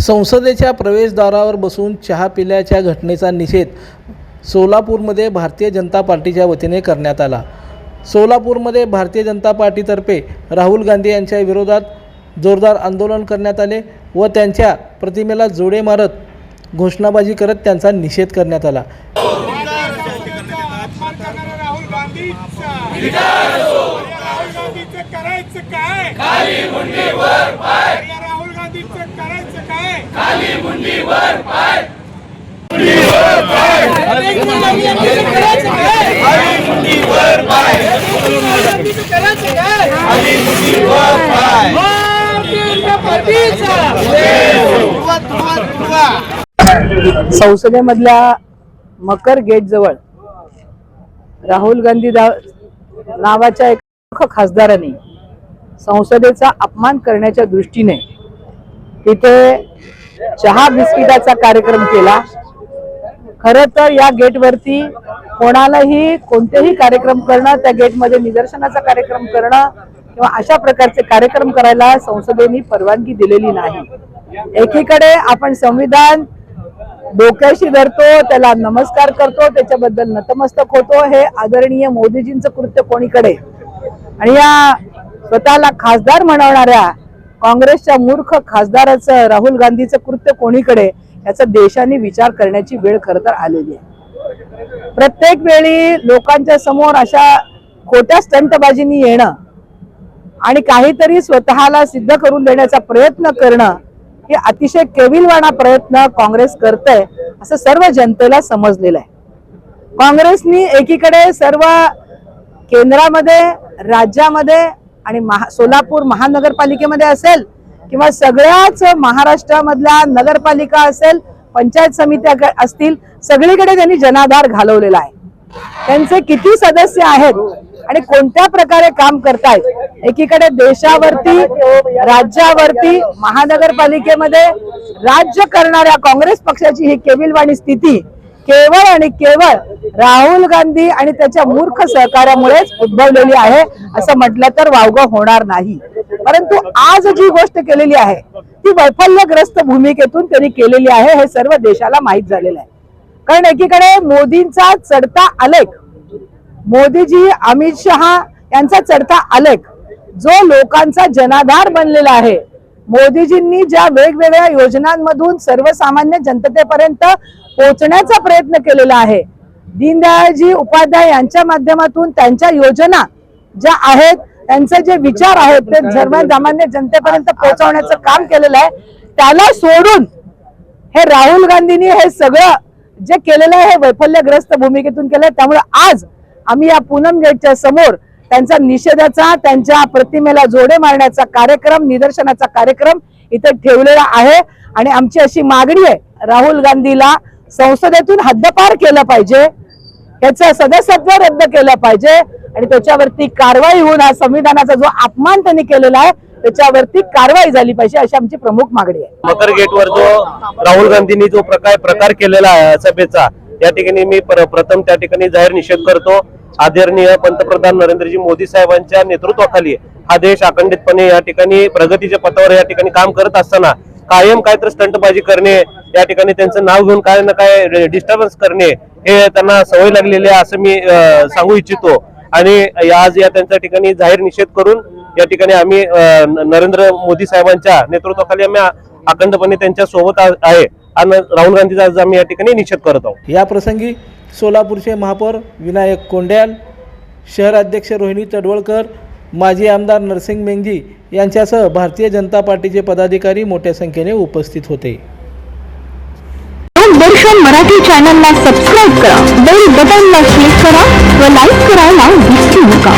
संसदेच्या प्रवेशद्वारावर बसून चहा पिल्याच्या घटनेचा निषेध सोलापूरमध्ये भारतीय जनता पार्टीच्या वतीने करण्यात आला। सोलापूरमध्ये भारतीय जनता पार्टीतर्फे राहुल गांधी यांच्या विरोधात जोरदार आंदोलन करण्यात आले व त्यांच्या प्रतिमेला जोडे मारत घोषणाबाजी करत त्यांचा निषेध करण्यात आला। संसदेमधल्या मकर गेट जवळ राहुल गांधी नावाच्या एका खासदारांनी संसदेचा अपमान करण्याच्या दृष्टीने तिथे चहा बिस्किटाचा कार्यक्रम केला। खरं तर या गेटवरती कोणालाही कोणतेही कार्यक्रम करणं, त्या गेटमध्ये निदर्शनाचा कार्यक्रम करणं किंवा अशा प्रकारचे कार्यक्रम करायला संसदेने परवानगी दिलेली नाही। एकीकडे आपण संविधान डोक्याशी धरतो, त्याला नमस्कार करतो, त्याच्याबद्दल नतमस्तक होतो, हे आदरणीय मोदीजींचं कृत्य कोणीकडे, आणि या स्वतःला खासदार म्हणवणाऱ्या काँग्रेसच्या मूर्ख खासदाराचं राहुल गांधीचं कृत्य कोणीकडे, याचा देशाने विचार करण्याची वेळ खरं तर आलेली आहे। प्रत्येक वेळी लोकांच्या समोर अशा खोट्या स्टंटबाजींनी येणं आणि काहीतरी स्वतःला सिद्ध करून देण्याचा प्रयत्न करणं हे अतिशय केविलवाणा प्रयत्न काँग्रेस करते असं सर्व जनतेला समजलेलं आहे। काँग्रेसनी एकीकडे सर्व केंद्रामध्ये, राज्यामध्ये आणि सोलापूर महानगरपालिकेमध्ये असेल किंवा सगळ्याच महाराष्ट्रामधल्या नगरपालिका असेल, पंचायत समित्या असतील, सगळीकडे त्यांनी जनाधार घालवलेला आहे। त्यांचे किती सदस्य आहेत आणि कोणत्या प्रकारे काम करतायत, एकीकडे देशावरती, राज्यावरती, महानगरपालिकेमध्ये राज्य करणाऱ्या काँग्रेस पक्षाची ही केविलवाणी स्थिती केवळ आणि केवळ राहुल गांधी आणि त्याच्या मूर्ख सहकार्यामुळेच उद्भवलेली आहे असं म्हटलं तर वावगं होणार नाही। परंतु आज जी गोष्ट केलेली आहे ती वैफल्यग्रस्त भूमिकेतून त्यांनी केलेली आहे, हे सर्व देशाला माहीत झालेलं आहे। कारण एकीकडे मोदींचा चढता आलेख, मोदीजी, अमित शहा यांचा चढता आलेख जो लोकांचा जनाधार बनलेला आहे, मोदीजींनी ज्या वेगवेगळ्या योजनांमधून सर्वसामान्य जनतेपर्यंत पोहोचण्याचा प्रयत्न केलेला आहे, दीनदयाळजी उपाध्याय यांच्या माध्यमातून त्यांच्या योजना ज्या आहेत, त्यांचे जे विचार आहेत ते सर्वसामान्य जनतेपर्यंत पोहोचवण्याचं काम केलेलं आहे, त्याला सोडून हे राहुल गांधींनी हे सगळं जे केलेलं आहे हे वैफल्यग्रस्त भूमिकेतून केलंय। त्यामुळे आज आम्ही या पूनम गेटच्या समोर त्यांचा निषेधाचा, त्यांच्या प्रतिमेला जोडे मारण्याचा कार्यक्रम, निदर्शनाचा कार्यक्रम इथे ठेवलेला आहे आणि आमची अशी मागणी आहे, राहुल गांधीला संसदेतून हद्दपार केलं पाहिजे, त्याचं सदस्यत्व रद्द केलं पाहिजे आणि त्याच्यावरती कारवाई होऊन हा संविधानाचा जो अपमान त्यांनी केलेला आहे त्याच्यावरती कारवाई झाली पाहिजे, अशी आमची प्रमुख मागणी आहे। मकर गेटवर जो राहुल गांधींनी जो प्रकार केलेला आहे सभेचा, या ठिकाणी मी प्रथम त्या ठिकाणी जाहीर निषेध करतो। आदरणीय पंतप्रधान नरेंद्रजी मोदी साहेबांच्या नेतृत्वाखाली हा देश अखंडितपणे या ठिकाणी प्रगतीच्या पथावर या ठिकाणी काम करत असताना कायम काय तर स्टंटबाजी करणे, या ठिकाणी त्यांचं नाव घेऊन काय ना काय डिस्टर्बन्स करणे हे त्यांना सवय लागलेली आहे असं मी सांगू इच्छितो। आणि आज या त्यांच्या ठिकाणी जाहीर निषेध करून या ठिकाणी आम्ही नरेंद्र मोदी साहेबांच्या नेतृत्वाखाली आम्ही अखंडपणे त्यांच्या सोबत आहे आणि राहुल गांधीचा आज आम्ही या ठिकाणी निषेध करत आहोत। या प्रसंगी सोलापूरचे महापौर विनायक कोंड्याल, शहर अध्यक्ष रोहिणी तडवळकर, माजी आमदार नरसिंग मेंगजी यांच्यासह भारतीय जनता पार्टीचे पदाधिकारी मोठ्या संख्येने उपस्थित होते। दर्शन मराठी चॅनलला सबस्क्राइब करा, बेल बटनला क्लिक करा व लाईक करायला विसरू नका।